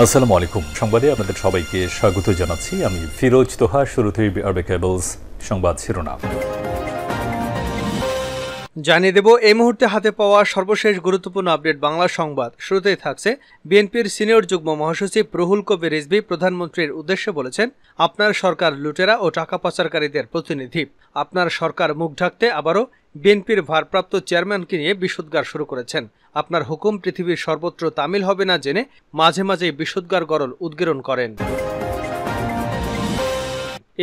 আসসালামু আলাইকুম। সংবাদে আপনাদের সবাইকে স্বাগত জানাচ্ছি। আমি ফিরোজ তোহা। শুরুতেই আরবে কেবলস সংবাদ শিরোনাম জানিয়ে দেব এই মুহূর্তে হাতে পাওয়া সর্বশেষ গুরুত্বপূর্ণ আপডেট বাংলা সংবাদ। শুরুতেই থাকছে বিএনপির সিনিয়র যুগ্ম মহাসচিব রুহুল কবির রিজভী প্রধানমন্ত্রীর উদ্দেশ্যে বলেছেন, আপনার সরকার লুটেরা ও টাকা পাচারকারীদের প্রতিনিধি। আপনার সরকার মুখ ঢাকতে আবারও বিএনপির ভারপ্রাপ্ত চেয়ারম্যানকে নিয়ে বিষোদ্গার শুরু করেছেন। আপনার হুকুম পৃথিবীর সর্বত্র তামিল হবে না জেনে মাঝে মাঝে বিষোদ্গার গরল উদ্গীরণ করেন।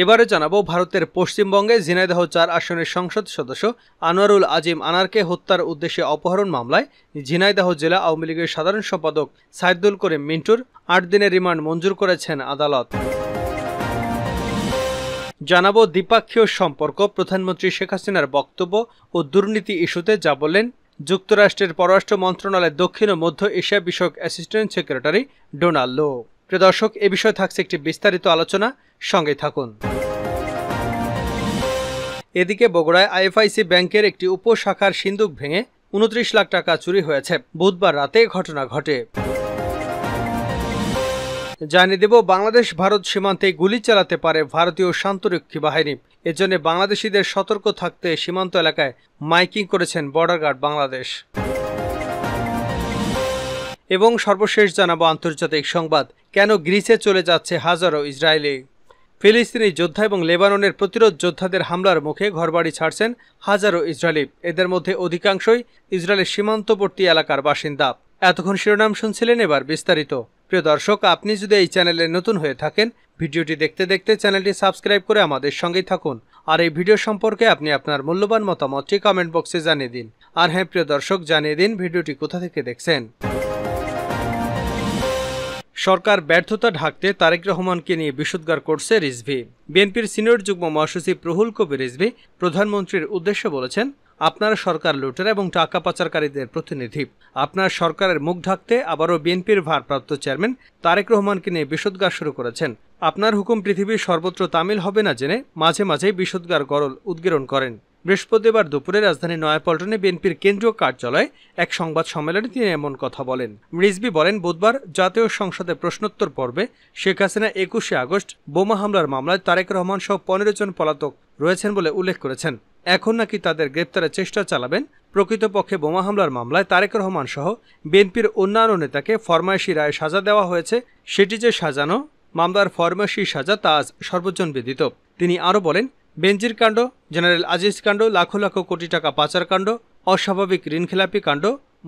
এবারে জানাবো ভারতের পশ্চিমবঙ্গে ঝিনাইদহ ৪ আসনের সংসদ সদস্য আনোয়ারুল আজিম আনারকে হত্যার উদ্দেশ্যে অপহরণ মামলায় ঝিনাইদহ জেলা আওয়ামী লীগের সাধারণ সম্পাদক সাইদুল করিম মিন্টুর ৮ দিনের রিমান্ড মঞ্জুর করেছেন আদালত। জানাবো দ্বিপাক্ষীয় সম্পর্ক, প্রধানমন্ত্রী শেখ হাসিনার বক্তব্য ও দুর্নীতি ইস্যুতে যা বললেন যুক্তরাষ্ট্রের পররাষ্ট্র মন্ত্রণালয়ের দক্ষিণ ও মধ্য এশিয়া বিষয়ক অ্যাসিস্ট্যান্ট সেক্রেটারি ডোনাল্ড লো। প্রিয় দর্শক, এ বিষয়ে থাকছে একটি বিস্তারিত আলোচনা, সঙ্গে থাকুন। এদিকে বগুড়ায় আইএফআইসি ব্যাংকের একটি উপশাখার সিন্দুক ভেঙে ২৯ লাখ টাকা চুরি হয়েছে। বুধবার রাতে ঘটনা ঘটে। জানিয়ে দেব বাংলাদেশ ভারত সীমান্তে গুলি চালাতে পারে ভারতীয় শান্তরক্ষী বাহিনী। এজন্য বাংলাদেশিদের সতর্ক থাকতে সীমান্ত এলাকায় মাইকিং করেছেন বর্ডার গার্ড বাংলাদেশ। এবং সর্বশেষ জানাবো আন্তর্জাতিক সংবাদ, কেন গ্রিসে চলে যাচ্ছে হাজারো ইসরায়েলি। ফিলিস্তিনি যোদ্ধা এবং লেবাননের প্রতিরোধ যোদ্ধাদের হামলার মুখে ঘরবাড়ি ছাড়ছেন হাজারো ইসরায়েলি। এদের মধ্যে অধিকাংশই ইসরায়েলের সীমান্তবর্তী এলাকার বাসিন্দা। এতক্ষণ শিরোনাম শুনছিলেন, এবার বিস্তারিত। প্রিয় দর্শক, আপনি যদি এই চ্যানেলে নতুন হয়ে থাকেন, ভিডিওটি দেখতে দেখতে চ্যানেলটি সাবস্ক্রাইব করে আমাদের সঙ্গেই থাকুন। আর এই ভিডিও সম্পর্কে আপনি আপনার মূল্যবান মতামতটি কমেন্ট বক্সে জানিয়ে দিন। আর হ্যাঁ প্রিয় দর্শক, জানিয়ে দিন ভিডিওটি কোথা থেকে দেখছেন। সরকার ব্যর্থতা ঢাকতে তারেক রহমানকে নিয়ে বিষোদ্গার করছে রিজভী। বিএনপির সিনিয়র যুগ্ম মহাসচিব রুহুল কবির রিজভী প্রধানমন্ত্রীর উদ্দেশ্যে বলেছেন, আপনার সরকার লুটেরা এবং টাকা পাচারকারীদের প্রতিনিধি। আপনার সরকারের মুখ ঢাকতে আবারও বিএনপির ভারপ্রাপ্ত চেয়ারম্যান তারেক রহমানকে নিয়ে বিষোদ্গার শুরু করেছেন। আপনার হুকুম পৃথিবীর সর্বত্র তামিল হবে না জেনে মাঝে মাঝে বিষোদ্গার গরল উদ্গীরণ করেন। বৃহস্পতিবার দুপুরে রাজধানী নয়াপল্টনে বিএনপির কেন্দ্রীয় কার্যালয়ে এক সংবাদ সম্মেলনে তিনি এমন কথা বলেন। রিজভী বলেন, বুধবার জাতীয় সংসদে প্রশ্নোত্তর পর্বে শেখ হাসিনা ২১শে আগস্ট বোমা হামলার মামলায় তারেক রহমান সহ ১৫ জন পলাতক রয়েছেন বলে উল্লেখ করেছেন। এখন নাকি তাদের গ্রেপ্তারের চেষ্টা চালাবেন। প্রকৃতপক্ষে বোমা হামলার মামলায় তারেক রহমান সহ বিএনপির অন্যান্য নেতাকে ফরমায়েশি রায়ে সাজা দেওয়া হয়েছে। সেটি যে সাজানো মামলার ফরমায়েশি সাজা তা আজ সর্বজন বিদিত। তিনি আরও বলেন, বেনজির কাণ্ড, জেনারেল আজিজ কাণ্ড, লাখো লাখো কোটি টাকা পাচার কাণ্ড, অস্বাভাবিক ঋণখেলাপি কাণ্ড,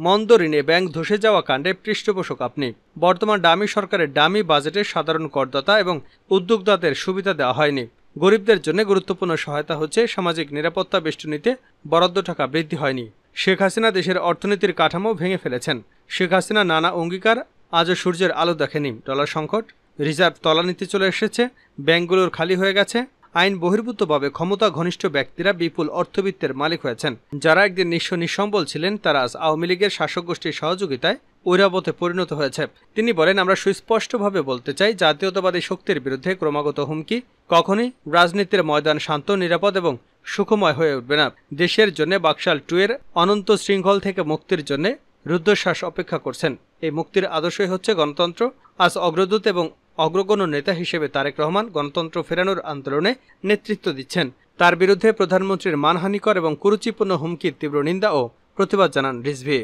মন্দ ঋণে ব্যাংক ধসে যাওয়া কাণ্ডে পৃষ্ঠপোষক আপনি। বর্তমান ডামি সরকারের ডামি বাজেটে সাধারণ করদাতা এবং উদ্যোক্তাদের সুবিধা দেওয়া হয়নি। গরিবদের জন্য গুরুত্বপূর্ণ সহায়তা হচ্ছে, সামাজিক নিরাপত্তা বেষ্টনীতে বরাদ্দ টাকা বৃদ্ধি হয়নি। শেখ হাসিনা দেশের অর্থনীতির কাঠামো ভেঙে ফেলেছেন। শেখ হাসিনা নানা অঙ্গীকার আজও সূর্যের আলো দেখেনি। ডলার সংকট, রিজার্ভ তলানিতে চলে এসেছে, ব্যাংকগুলোর খালি হয়ে গেছে। আইন বহির্ভূতভাবে ক্ষমতা ঘনিষ্ঠ ব্যক্তিরা বিপুল অর্থবিত্তের মালিক হয়েছেন। যারা একদিন নিঃস্ব নিঃসম্বল ছিলেন, তারা আজ আওয়ামী লীগের শাসক গোষ্ঠীর সহযোগিতায় ঐরাবতে পরিণত হয়েছে। তিনি বলেন, আমরা সুস্পষ্টভাবে বলতে চাই, জাতীয়তাবাদী শক্তির বিরুদ্ধে ক্রমাগত হুমকি কখনই রাজনীতির ময়দান শান্ত, নিরাপদ এবং সুখময় হয়ে উঠবে না। দেশের জন্য বাকশাল 2 এর অনন্ত শৃঙ্খল থেকে মুক্তির জন্য রুদ্ধশ্বাস অপেক্ষা করছেন। এই মুক্তির আদর্শই হচ্ছে গণতন্ত্র। আজ অগ্রদূত এবং অগ্রগণ্য নেতা হিসেবে তারেক রহমান গণতন্ত্র ফেরানোর আন্দোলনে নেতৃত্ব দিচ্ছেন। তার বিরুদ্ধে প্রধানমন্ত্রীর মানহানিকর এবং কুরুচিপূর্ণ হুমকির তীব্র নিন্দা ও প্রতিবাদ জানান রিজভী।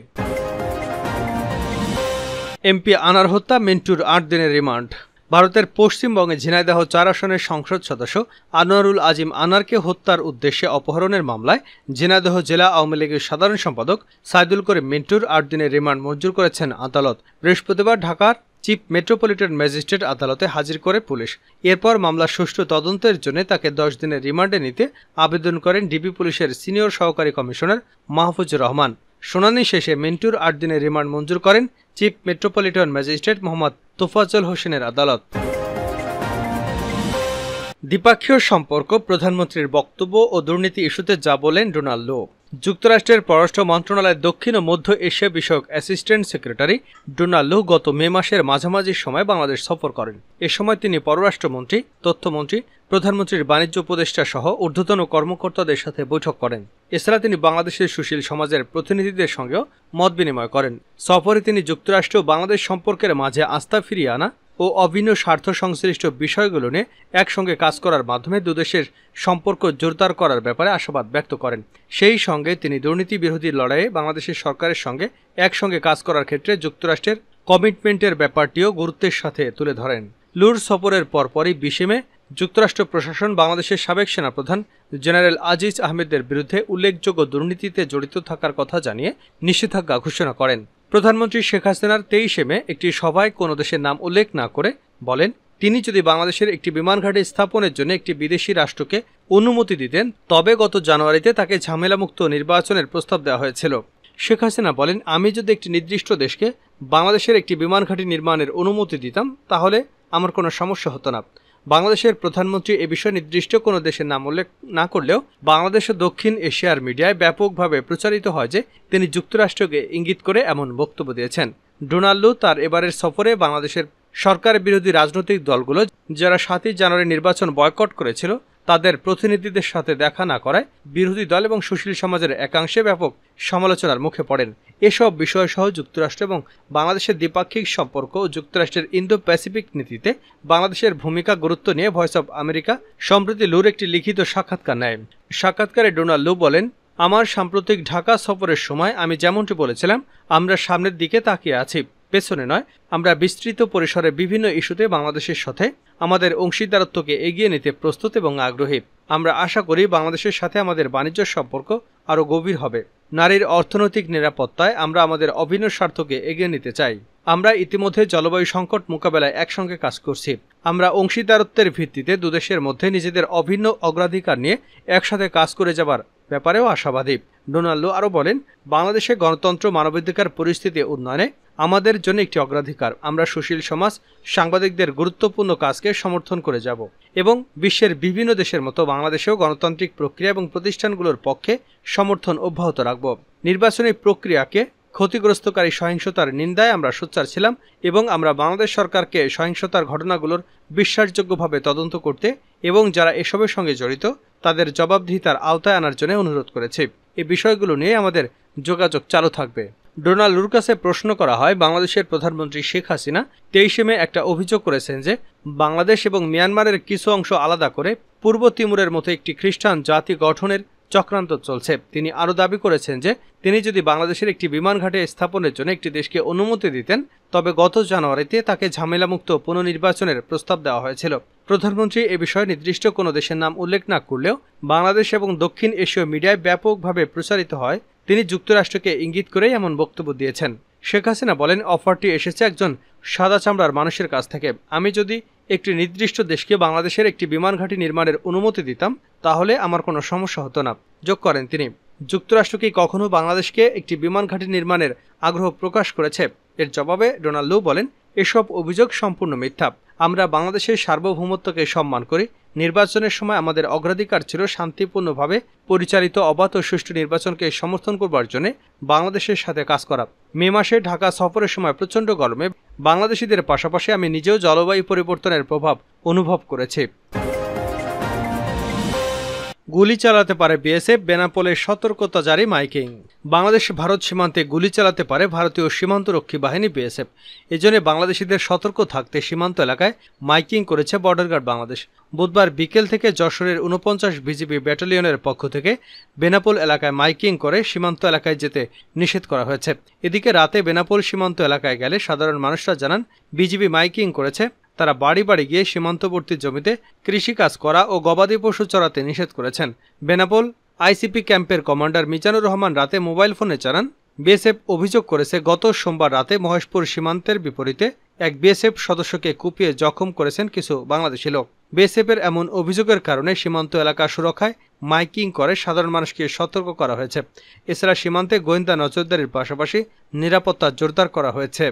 এমপি আনার হত্যা, মিন্টুর ৮ দিনের রিমান্ড। ভারতের পশ্চিমবঙ্গে ঝিনাইদহ ৪ আসনের সংসদ সদস্য আনোয়ারুল আজিম আনারকে হত্যার উদ্দেশ্যে অপহরণের মামলায় ঝিনাইদহ জেলা আওয়ামী লীগের সাধারণ সম্পাদক সাইদুল করিম মিন্টুর ৮ দিনের রিমান্ড মঞ্জুর করেছেন আদালত। বৃহস্পতিবার ঢাকার চিফ মেট্রোপলিটন ম্যাজিস্ট্রেট আদালতে হাজির করে পুলিশ। এরপর মামলার সুষ্ঠু তদন্তের জন্য তাকে ১০ দিনের রিমান্ডে নিতে আবেদন করেন ডিবি পুলিশের সিনিয়র সহকারী কমিশনার মাহফুজুর রহমান। শুনানি শেষে মিন্টুর ৮ দিনের রিমান্ড মঞ্জুর করেন chief metropolitan magistrate Mohammad Tofazzal হোসেনের আদালত। দ্বিপাক্ষীয় সম্পর্ক, প্রধানমন্ত্রীর বক্তব্য ও দুর্নীতি ইস্যুতে যা বলেন ডোনাল্ড লো। যুক্তরাষ্ট্রের পররাষ্ট্র মন্ত্রণালয়ের দক্ষিণ ও মধ্য এশিয়া বিষয়ক অ্যাসিস্ট্যান্ট সেক্রেটারি ডোনাল্ড লু গত মে মাসের মাঝামাঝি সময় বাংলাদেশ সফর করেন। এ সময় তিনি পররাষ্ট্রমন্ত্রী, তথ্যমন্ত্রী, প্রধানমন্ত্রীর বাণিজ্য উপদেষ্টা সহ ঊর্ধ্বতন কর্মকর্তাদের সাথে বৈঠক করেন। এছাড়া তিনি বাংলাদেশের সুশীল সমাজের প্রতিনিধিদের সঙ্গেও মত বিনিময় করেন। সফরে তিনি যুক্তরাষ্ট্র ও বাংলাদেশ সম্পর্কের মাঝে আস্থা ফিরিয়ে আনা ও অভিন্ন স্বার্থ সংশ্লিষ্ট বিষয়গুলো নিয়ে একসঙ্গে কাজ করার মাধ্যমে দুদেশের সম্পর্ক জোরদার করার ব্যাপারে আশাবাদ ব্যক্ত করেন। সেই সঙ্গে তিনি দুর্নীতি বিরোধী লড়াইয়ে বাংলাদেশের সরকারের সঙ্গে একসঙ্গে কাজ করার ক্ষেত্রে যুক্তরাষ্ট্রের কমিটমেন্টের ব্যাপারটিও গুরুত্বের সাথে তুলে ধরেন। লুর সফরের পরপরই 20 মে যুক্তরাষ্ট্র প্রশাসন বাংলাদেশের সাবেক সেনাপ্রধান জেনারেল আজিজ আহমেদের বিরুদ্ধে উল্লেখযোগ্য দুর্নীতিতে জড়িত থাকার কথা জানিয়ে নিষেধাজ্ঞা ঘোষণা করেন। প্রধানমন্ত্রী শেখ হাসিনার 23 মে একটি সভায় কোনো দেশের নাম উল্লেখ না করে বলেন, তিনি যদি বাংলাদেশের একটি বিমান ঘাঁটি স্থাপনের জন্য একটি বিদেশি রাষ্ট্রকে অনুমতি দিতেন তবে গত জানুয়ারিতে তাকে ঝামেলামুক্ত নির্বাচনের প্রস্তাব দেওয়া হয়েছিল। শেখ হাসিনা বলেন, আমি যদি একটি নির্দিষ্ট দেশকে বাংলাদেশের একটি বিমান ঘাঁটি নির্মাণের অনুমতি দিতাম তাহলে আমার কোনো সমস্যা হতো না। বাংলাদেশের প্রধানমন্ত্রী এ বিষয়ে নির্দিষ্ট কোনো দেশের নাম উল্লেখ না করলেও বাংলাদেশ ও দক্ষিণ এশিয়ার মিডিয়ায় ব্যাপকভাবে প্রচারিত হয় যে তিনি যুক্তরাষ্ট্রকে ইঙ্গিত করে এমন বক্তব্য দিয়েছেন। ডোনাল্ড লু তার এবারের সফরে বাংলাদেশের সরকার বিরোধী রাজনৈতিক দলগুলো যারা 7 জানুয়ারি নির্বাচন বয়কট করেছিল তাদের প্রতিনিধিদের সাথে দেখা না করায় বিরোধী দল এবং সুশীল সমাজের একাংশে ব্যাপক সমালোচনার মুখে পড়েন। এসব বিষয়সহ যুক্তরাষ্ট্র এবং বাংলাদেশের দ্বিপাক্ষিক সম্পর্ক ও যুক্তরাষ্ট্রের ইন্দো প্যাসিফিক নীতিতে বাংলাদেশের ভূমিকা গুরুত্ব নিয়ে ভয়েস অব আমেরিকা সম্প্রতি লুর একটি লিখিত সাক্ষাৎকার নেয়। সাক্ষাৎকারে ডোনাল্ড লু বলেন, আমার সাম্প্রতিক ঢাকা সফরের সময় আমি যেমনটি বলেছিলাম, আমরা সামনের দিকে তাকিয়ে আছি, পেছনে নয়। আমরা বিস্তৃত পরিসরে বিভিন্ন ইস্যুতে বাংলাদেশের সাথে আমাদের অংশীদারত্বকে এগিয়ে নিতে প্রস্তুত এবং আগ্রহী। আমরা আশা করি বাংলাদেশের সাথে আমাদের বাণিজ্য সম্পর্ক আরও গভীর হবে। নারীর অর্থনৈতিক নিরাপত্তায় আমরা আমাদের অভিন্ন স্বার্থকে এগিয়ে নিতে চাই। আমরা ইতিমধ্যে জলবায়ু সংকট মোকাবেলায় একসঙ্গে কাজ করছি। আমরা অংশীদারত্বের ভিত্তিতে দুদেশের মধ্যে নিজেদের অভিন্ন অগ্রাধিকার নিয়ে একসাথে কাজ করে যাবার ব্যাপারেও আশাবাদী। ডোনাল্ড লু আরও বলেন, বাংলাদেশে গণতন্ত্র মানবাধিকার পরিস্থিতি উন্নয়নে আমাদের জন্য একটি অগ্রাধিকার। আমরা সুশীল সমাজ, সাংবাদিকদের গুরুত্বপূর্ণ কাজকে সমর্থন করে যাব এবং বিশ্বের বিভিন্ন দেশের মতো বাংলাদেশেও গণতান্ত্রিক প্রক্রিয়া এবং প্রতিষ্ঠানগুলোর পক্ষে সমর্থন অব্যাহত রাখব। নির্বাচনী প্রক্রিয়াকে ক্ষতিগ্রস্তকারী সহিংসতার নিন্দায় আমরা সোচ্চার ছিলাম এবং আমরা বাংলাদেশ সরকারকে সহিংসতার ঘটনাগুলোর বিশ্বাসযোগ্যভাবে তদন্ত করতে এবং যারা এসবের সঙ্গে জড়িত তাদের জবাবদিহিতার আওতায় আনার জন্য অনুরোধ করেছি। এই বিষয়গুলো নিয়ে আমাদের যোগাযোগ চালু থাকবে। ডোনাল্ড লুর কাছে প্রশ্ন করা হয়, বাংলাদেশের প্রধানমন্ত্রী শেখ হাসিনা 23 মে একটা অভিযোগ করেছেন যে বাংলাদেশ এবং মিয়ানমারের কিছু অংশ আলাদা করে পূর্ব তিমুরের মতো একটি খ্রিস্টান জাতি গঠনের চক্রান্ত চলছে। তিনি আরও দাবি করেছেন যে তিনি যদি বাংলাদেশের একটি বিমান ঘাঁটি স্থাপনের জন্য একটি দেশকে অনুমতি দিতেন তবে গত জানুয়ারিতে তাকে ঝামেলামুক্ত পুনর্নির্বাচনের প্রস্তাব দেওয়া হয়েছিল। প্রধানমন্ত্রী এ বিষয়ে নির্দিষ্ট কোনো দেশের নাম উল্লেখ না করলেও বাংলাদেশ এবং দক্ষিণ এশীয় মিডিয়ায় ব্যাপকভাবে প্রচারিত হয় তিনি যুক্তরাষ্ট্রকে ইঙ্গিত করেই এমন বক্তব্য দিয়েছেন। শেখ হাসিনা বলেন, অফারটি এসেছে একজন সাদা চামড়ার মানুষের কাছ থেকে। আমি যদি একটি নির্দিষ্ট দেশকে বাংলাদেশের একটি বিমান ঘাঁটি নির্মাণের অনুমতি দিতাম তাহলে আমার কোনো সমস্যা হতো না। যোগ করেন তিনি, যুক্তরাষ্ট্র কি কখনো বাংলাদেশকে একটি বিমান ঘাঁটি নির্মাণের আগ্রহ প্রকাশ করেছে? এর জবাবে ডোনাল্ড লু বলেন, এসব অভিযোগ সম্পূর্ণ মিথ্যা। আমরা বাংলাদেশের সার্বভৌমত্বকে সম্মান করি। নির্বাচনের সময় আমাদের অগ্রাধিকার ছিল শান্তিপূর্ণভাবে পরিচালিত অবাধ ও সুষ্ঠু নির্বাচনকে সমর্থন করবার জন্য বাংলাদেশের সাথে কাজ করা। মে মাসে ঢাকা সফরের সময় প্রচণ্ড গরমে বাংলাদেশিদের পাশাপাশি আমি নিজেও জলবায়ু পরিবর্তনের প্রভাব অনুভব করেছি। গুলি চালাতে পারে বিএসএফ, বেনাপোলে সতর্কতা জারি মাইকিং। বাংলাদেশ ভারত সীমান্তে গুলি চালাতে পারে ভারতীয় সীমান্তরক্ষী বাহিনী বিএসএফ। এজন্য বাংলাদেশিদের সতর্ক থাকতে সীমান্ত এলাকায় মাইকিং করেছে বর্ডার গার্ড বাংলাদেশ। বুধবার বিকেল থেকে যশোরের 49 বিজিবি ব্যাটালিয়নের পক্ষ থেকে বেনাপোল এলাকায় মাইকিং করে সীমান্ত এলাকায় যেতে নিষেধ করা হয়েছে। এদিকে রাতে বেনাপোল সীমান্ত এলাকায় গেলে সাধারণ মানুষরা জানান বিজিবি মাইকিং করেছে তারা বাড়ি বাড়ি গিয়ে সীমান্তবর্তী জমিতে কৃষিকাজ করা ও গবাদি পশু চড়াতে নিষেধ করেছেন। বেনাপোল আইসিপি ক্যাম্পের কমান্ডার মিজানুর রহমান রাতে মোবাইল ফোনে জানান, বিএসএফ অভিযোগ করেছে গত সোমবার রাতে মহেশপুর সীমান্তের বিপরীতে এক বিএসএফ সদস্যকে কুপিয়ে জখম করেছেন কিছু বাংলাদেশি লোক। বিএসএফের এমন অভিযোগের কারণে সীমান্ত এলাকা সুরক্ষায় মাইকিং করে সাধারণ মানুষকে সতর্ক করা হয়েছে। এছাড়া সীমান্তে গোয়েন্দা নজরদারির পাশাপাশি নিরাপত্তা জোরদার করা হয়েছে।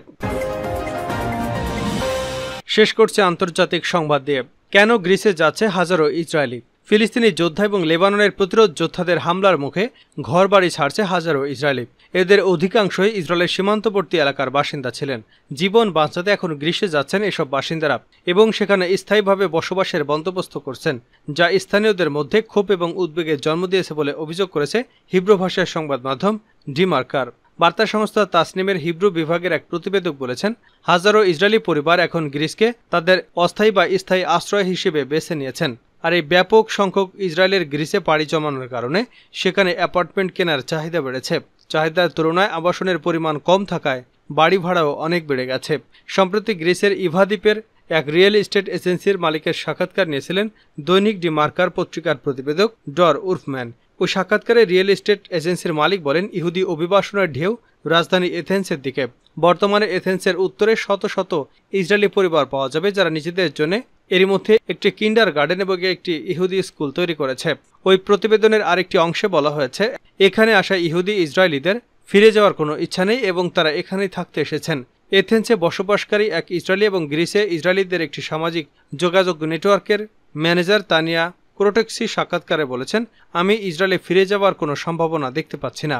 শেষ করছে আন্তর্জাতিক সংবাদ দিয়ে, কেন গ্রিসে যাচ্ছে হাজারো ইসরায়েলি। ফিলিস্তিনি যোদ্ধা এবং লেবাননের প্রতিরোধ যোদ্ধাদের হামলার মুখে ঘরবাড়ি ছাড়ছে হাজারো ইসরায়েলি। এদের অধিকাংশই ইসরায়েলের সীমান্তবর্তী এলাকার বাসিন্দা ছিলেন। জীবন বাঁচাতে এখন গ্রিসে যাচ্ছেন এসব বাসিন্দারা এবং সেখানে স্থায়ীভাবে বসবাসের বন্দোবস্ত করছেন, যা স্থানীয়দের মধ্যে ক্ষোভ এবং উদ্বেগের জন্ম দিয়েছে বলে অভিযোগ করেছে হিব্রু ভাষার সংবাদ মাধ্যম ডিমার্কার। বার্তা সংস্থা তাসনিমের হিব্রু বিভাগের এক প্রতিবেদক বলেছেন, হাজারো ইসরায়েলি পরিবার এখন গ্রিসকে তাদের অস্থায়ী বা স্থায়ী আশ্রয় হিসেবে বেছে নিয়েছেন। আর এই ব্যাপক সংখ্যক ইসরায়েলের গ্রিসে পাড়ি জমানোর কারণে সেখানে অ্যাপার্টমেন্ট কেনার চাহিদা বেড়েছে। চাহিদার তুলনায় আবাসনের পরিমাণ কম থাকায় বাড়ি ভাড়াও অনেক বেড়ে গেছে। সম্প্রতি গ্রিসের ইভা দ্বীপের এক রিয়েল এস্টেট এজেন্সির মালিকের সাক্ষাৎকার নিয়েছিলেন দৈনিক ডিমার্কার পত্রিকার প্রতিবেদক ডর উরফম্যান। ওই সাক্ষাৎকারে রিয়েল এস্টেট এজেন্সির মালিক বলেন, ইহুদি অভিবাসনের ঢেউ রাজধানী এথেন্সের দিকে। বর্তমানে এথেন্সের উত্তরে শত শত ইসরায়েলি পরিবার পাওয়া যাবে যারা নিজেদের জন্য এরই মধ্যে একটি কিন্ডার গার্ডেন এবং একটি ইহুদি স্কুল তৈরি করেছে। ওই প্রতিবেদনের আরেকটি অংশে বলা হয়েছে, এখানে আসা ইহুদি ইসরায়েলিদের ফিরে যাওয়ার কোনো ইচ্ছা নেই এবং তারা এখানেই থাকতে এসেছেন। এথেন্সে বসবাসকারী এক ইসরায়েলি এবং গ্রিসে ইসরায়েলিদের একটি সামাজিক যোগাযোগ নেটওয়ার্কের ম্যানেজার তানিয়া ক্রোটেক্সি সাক্ষাৎকারে বলেছেন, আমি ইসরায়েলে ফিরে যাওয়ার কোনো সম্ভাবনা দেখতে পাচ্ছি না।